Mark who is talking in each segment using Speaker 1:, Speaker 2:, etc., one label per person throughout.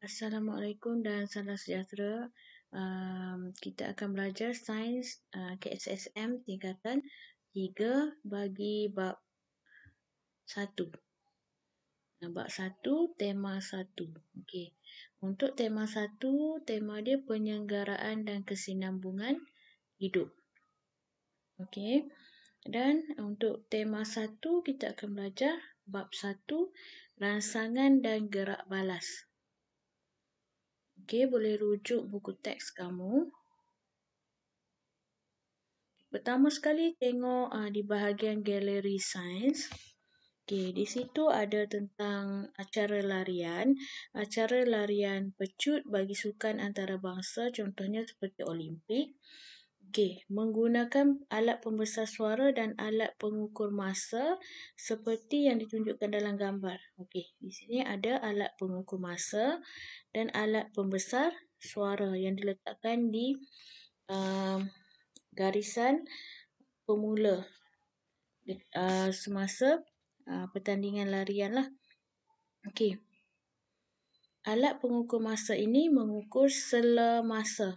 Speaker 1: Assalamualaikum dan salam sejahtera. Kita akan belajar sains KSSM tingkatan 3 bagi bab 1. Bab 1, tema 1. Okey. Untuk tema 1, tema dia penyelenggaraan dan kesinambungan hidup. Okey. Dan untuk tema 1, kita akan belajar bab 1, rangsangan dan gerak balas. Okey, boleh rujuk buku teks kamu. Pertama sekali tengok di bahagian galeri sains. Okey, di situ ada tentang acara larian pecut bagi sukan antarabangsa, contohnya seperti Olimpik. Okey, menggunakan alat pembesar suara dan alat pengukur masa seperti yang ditunjukkan dalam gambar. Okey, di sini ada alat pengukur masa dan alat pembesar suara yang diletakkan di garisan pemula semasa pertandingan larian lah. Okey. Alat pengukur masa ini mengukur sela masa.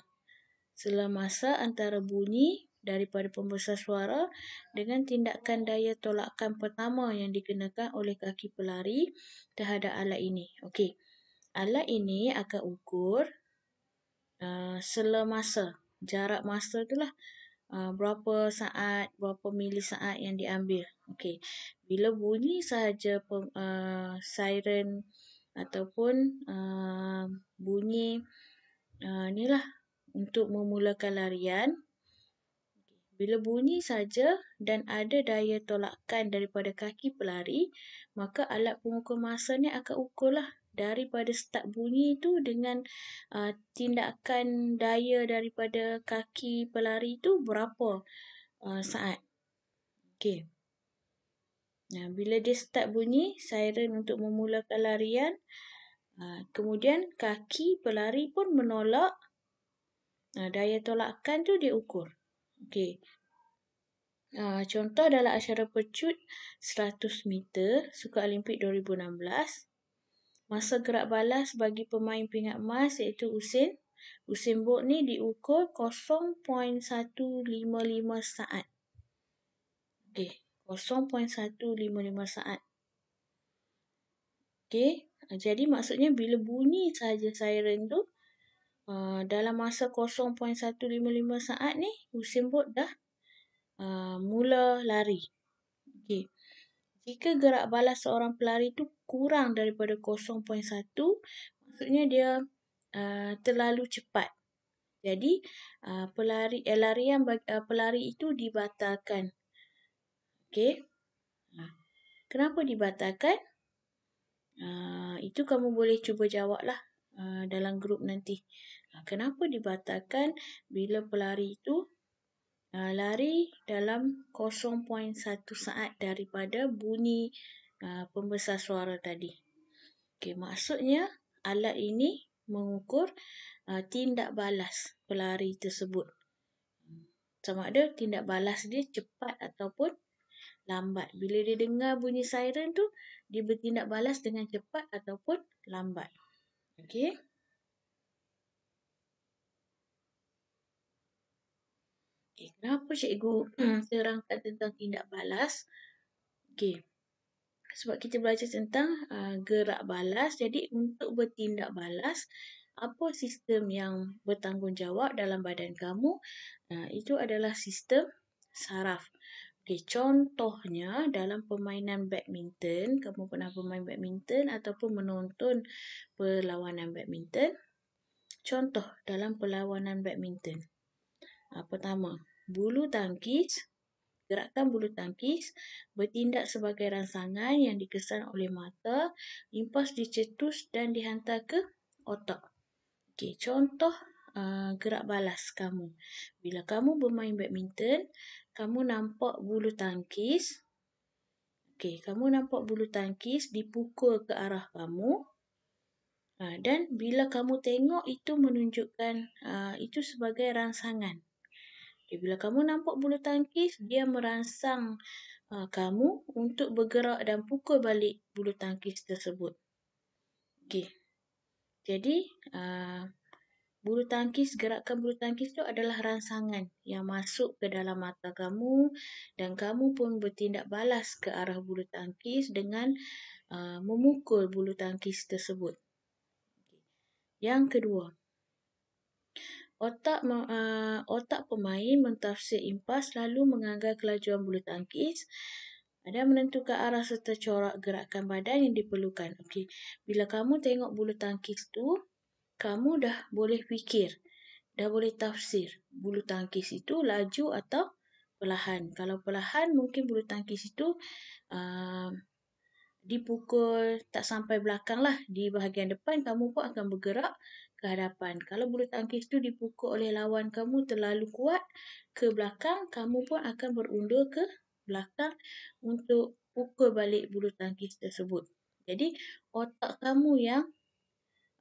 Speaker 1: Sela masa antara bunyi daripada pembesar suara dengan tindakan daya tolakan pertama yang dikenakan oleh kaki pelari terhadap alat ini. Okey. Alat ini akan ukur sela masa. Jarak masa itulah berapa saat, berapa milisaat yang diambil. Okey. Bila bunyi sahaja siren ataupun bunyi inilah untuk memulakan larian. Bila bunyi saja dan ada daya tolakan daripada kaki pelari, maka alat pengukur masa ni akan ukurlah daripada start bunyi itu dengan tindakan daya daripada kaki pelari itu berapa saat. Okey. Nah, bila dia start bunyi siren untuk memulakan larian, kemudian kaki pelari pun menolak, daya tolakan tu dia ukur. Okey. Contoh dalam acara pecut 100 meter Sukan Olimpik 2016, masa gerak balas bagi pemain pingat emas iaitu Usain Bolt ni diukur 0.155 saat. Okey, 0.155 saat. Okey, jadi maksudnya bila bunyi saja siren tu, dalam masa 0.155 saat ni, Usain Bolt dah mula lari. Okey. Jika gerak balas seorang pelari tu kurang daripada 0.1, maksudnya dia terlalu cepat. Jadi, larian pelari itu dibatalkan. Okey. Kenapa dibatalkan? Itu kamu boleh cuba jawablah dalam grup nanti. Kenapa dibatalkan bila pelari itu lari dalam 0.1 saat daripada bunyi pembesar suara tadi. Okey, maksudnya alat ini mengukur tindak balas pelari tersebut. Sama ada tindak balas dia cepat ataupun lambat. Bila dia dengar bunyi siren tu, dia bertindak balas dengan cepat ataupun lambat. Okey. Okay, kenapa cikgu terangkan tentang tindak balas? Okey. Sebab kita belajar tentang gerak balas. Jadi untuk bertindak balas, apa sistem yang bertanggungjawab dalam badan kamu? Itu adalah sistem saraf. Okey, contohnya dalam permainan badminton, kamu pernah bermain badminton ataupun menonton perlawanan badminton. Contoh dalam perlawanan badminton. Pertama, bulu tangkis. Gerakan bulu tangkis bertindak sebagai rangsangan yang dikesan oleh mata, impas dicetus dan dihantar ke otak. Okey, contoh gerak balas kamu. Bila kamu bermain badminton, kamu nampak bulu tangkis. Okey, kamu nampak bulu tangkis dipukul ke arah kamu. Dan bila kamu tengok itu menunjukkan itu sebagai rangsangan. Okay, bila kamu nampak bulu tangkis, dia merangsang kamu untuk bergerak dan pukul balik bulu tangkis tersebut. Okey. Jadi, gerakan bulu tangkis itu adalah rangsangan yang masuk ke dalam mata kamu dan kamu pun bertindak balas ke arah bulu tangkis dengan memukul bulu tangkis tersebut. Yang kedua, otak pemain mentafsir impas lalu menganggar kelajuan bulu tangkis dan menentukan arah serta corak gerakan badan yang diperlukan. Okey, bila kamu tengok bulu tangkis tu, kamu dah boleh fikir, dah boleh tafsir bulu tangkis itu laju atau perlahan. Kalau perlahan, mungkin bulu tangkis itu dipukul tak sampai belakang lah. Di bahagian depan, kamu pun akan bergerak ke hadapan. Kalau bulu tangkis itu dipukul oleh lawan kamu terlalu kuat ke belakang, kamu pun akan berundur ke belakang untuk pukul balik bulu tangkis tersebut. Jadi, otak kamu yang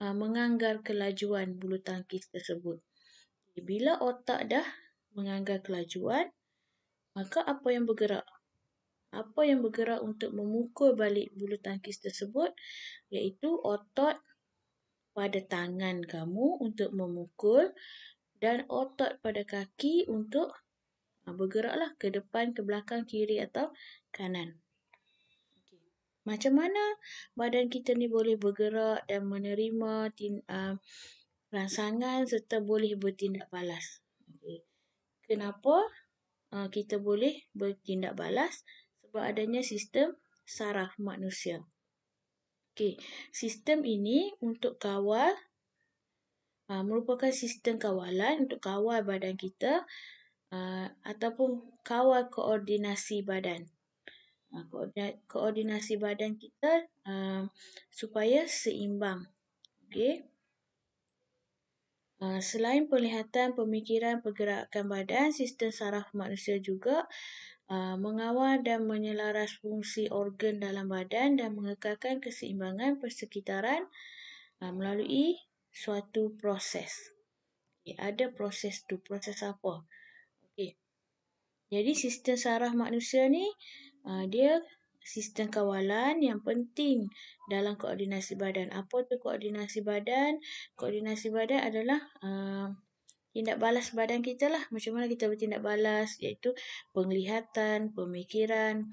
Speaker 1: menganggar kelajuan bulu tangkis tersebut. Bila otak dah menganggar kelajuan, maka apa yang bergerak? Apa yang bergerak untuk memukul balik bulu tangkis tersebut? Iaitu otot pada tangan kamu untuk memukul dan otot pada kaki untuk bergeraklah ke depan, ke belakang, kiri atau kanan. Macam mana badan kita ni boleh bergerak dan menerima rangsangan serta boleh bertindak balas? Kenapa kita boleh bertindak balas? Sebab adanya sistem saraf manusia. Okey, sistem ini untuk kawal merupakan sistem kawalan untuk kawal badan kita ataupun kawal koordinasi badan. Koordinasi badan kita supaya seimbang. Okey. Selain penglihatan, pemikiran, pergerakan badan, sistem saraf manusia juga mengawal dan menyelaras fungsi organ dalam badan dan mengekalkan keseimbangan persekitaran melalui suatu proses. Ada proses tu. Proses apa? Okey. Jadi sistem saraf manusia ni dia sistem kawalan yang penting dalam koordinasi badan. Apa tu koordinasi badan? Koordinasi badan adalah tindak balas badan kita lah. Macam mana kita bertindak balas, iaitu penglihatan, pemikiran,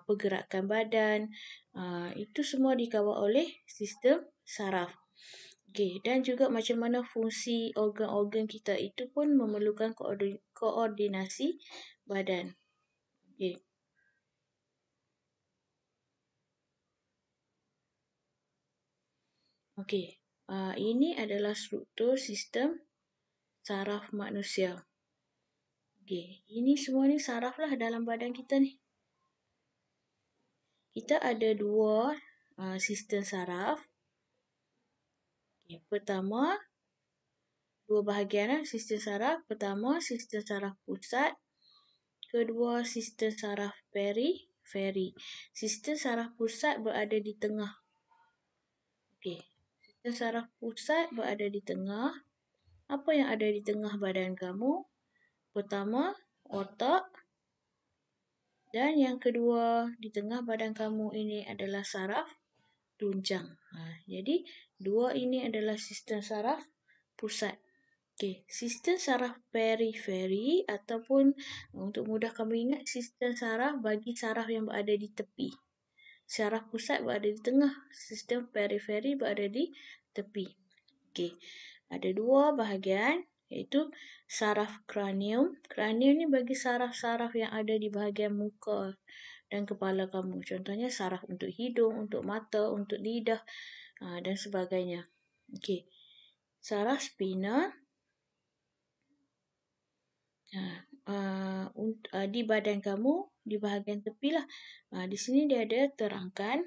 Speaker 1: pergerakan badan. Itu semua dikawal oleh sistem saraf. Okey, dan juga macam mana fungsi organ-organ kita itu pun memerlukan koordinasi badan. Okey. Okey, ini adalah struktur sistem saraf manusia. Okey, ini semua ni saraf lah dalam badan kita ni. Kita ada dua sistem saraf. Okay, pertama, dua bahagian sistem saraf. Pertama, sistem saraf pusat. Kedua, sistem saraf periferi. Sistem saraf pusat berada di tengah. Okey, sistem saraf pusat berada di tengah. Apa yang ada di tengah badan kamu? Pertama, otak. Dan yang kedua, di tengah badan kamu ini adalah saraf tunjang. Jadi, dua ini adalah sistem saraf pusat. Okey, sistem saraf periferi ataupun untuk mudah kamu ingat, sistem saraf bagi saraf yang berada di tepi. Saraf pusat berada di tengah, sistem periferi berada di tepi. Okey, ada dua bahagian, iaitu saraf kranium. Kranium ni bagi saraf-saraf yang ada di bahagian muka dan kepala kamu. Contohnya saraf untuk hidung, untuk mata, untuk lidah dan sebagainya. Okey. Saraf spina di badan kamu, di bahagian tepi lah. Di sini dia ada terangkan.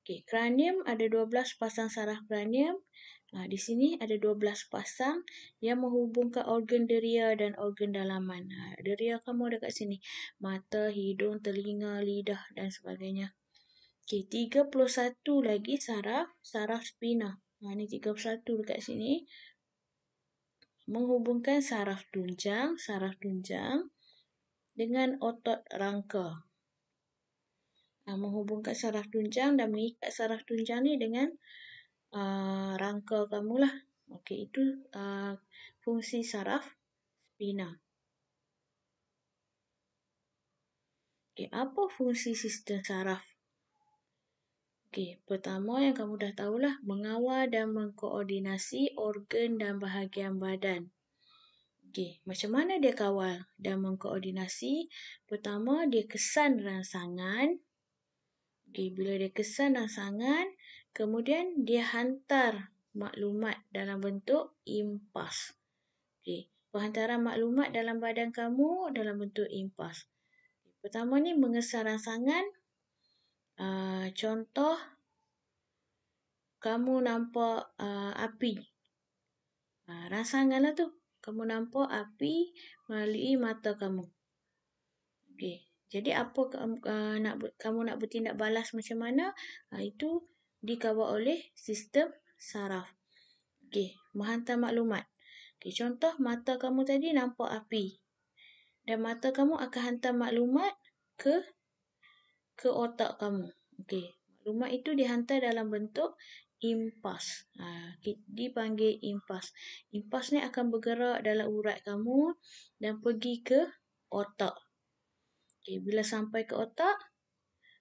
Speaker 1: Okey, kranium ada 12 pasang saraf kranium. Di sini ada 12 pasang yang menghubungkan organ deria dan organ dalaman. Deria kamu ada kat sini. Mata, hidung, telinga, lidah dan sebagainya. Okey, 31 lagi saraf spina. Ini 31 dekat sini. Menghubungkan saraf tunjang dengan otot rangka. Menghubungkan saraf tunjang dan mengikat saraf tunjang ni dengan rangka kamu lah. Okey, itu fungsi saraf spina. Okey, apa fungsi sistem saraf? Okey, pertama yang kamu dah tahulah, mengawal dan mengkoordinasi organ dan bahagian badan. Okey, macam mana dia kawal dan mengkoordinasi? Pertama, dia kesan rangsangan. Okey, bila dia kesan rangsangan, kemudian dia hantar maklumat dalam bentuk impas. Okey, penghantaran maklumat dalam badan kamu dalam bentuk impas. Pertama ni mengesan rangsangan. Contoh, kamu nampak api. Rangsanganlah tu. Kamu nampak api melalui mata kamu. Okey. Jadi apa kamu nak bertindak balas macam mana? Itu dikawal oleh sistem saraf. Okey, menghantar maklumat. Okey, contoh mata kamu tadi nampak api. Dan mata kamu akan hantar maklumat ke otak kamu. Okey, maklumat itu dihantar dalam bentuk impas. Dipanggil impas. Impas ni akan bergerak dalam urat kamu dan pergi ke otak. Okey, bila sampai ke otak,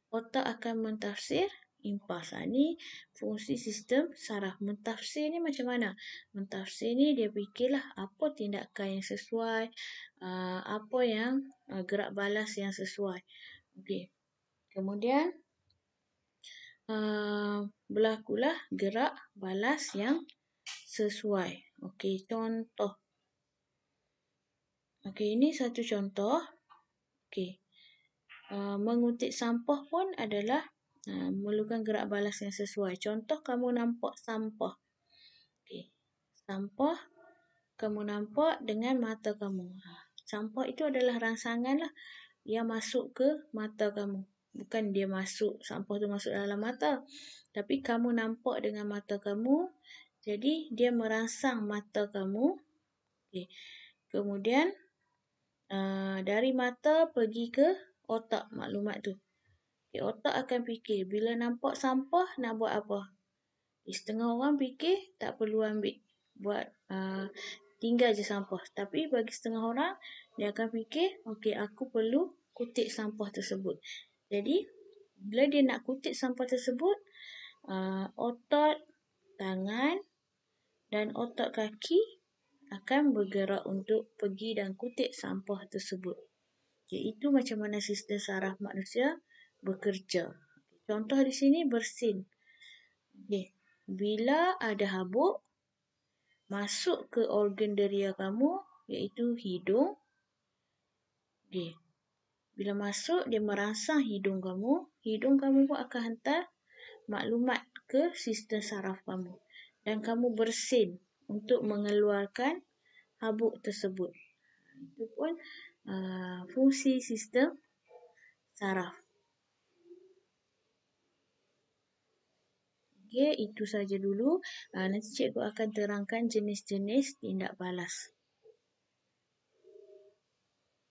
Speaker 1: otak akan mentafsir impas. Ni fungsi sistem saraf. Mentafsir ni macam mana? Mentafsir ni dia fikirlah apa tindakan yang sesuai, apa yang gerak balas yang sesuai. Okey. Kemudian berlakulah gerak balas yang sesuai. Okey, contoh. Okey, ini satu contoh. Okey. Mengutip sampah pun adalah memerlukan gerak balas yang sesuai. Contoh, kamu nampak sampah. Okey. Sampah kamu nampak dengan mata kamu. Sampah itu adalah rangsangan lah yang masuk ke mata kamu. Bukan dia masuk, sampah tu masuk dalam mata. Tapi kamu nampak dengan mata kamu. Jadi, dia merangsang mata kamu. Okay. Kemudian, dari mata pergi ke otak maklumat tu. Okay, otak akan fikir, bila nampak sampah, nak buat apa? Setengah orang fikir, tak perlu ambil. Buat, tinggal je sampah. Tapi bagi setengah orang, dia akan fikir, okey, aku perlu kutip sampah tersebut. Jadi, bila dia nak kutip sampah tersebut, otot tangan dan otot kaki akan bergerak untuk pergi dan kutip sampah tersebut. Okay, itu macam mana sistem saraf manusia bekerja. Contoh di sini bersin. Okay. Bila ada habuk masuk ke organ deria kamu, iaitu hidung. Okay. Bila masuk, dia merangsang hidung kamu. Hidung kamu pun akan hantar maklumat ke sistem saraf kamu. Dan kamu bersin untuk mengeluarkan habuk tersebut. Itu pun fungsi sistem saraf. Okey, itu saja dulu. Nanti cikgu akan terangkan jenis-jenis tindak balas.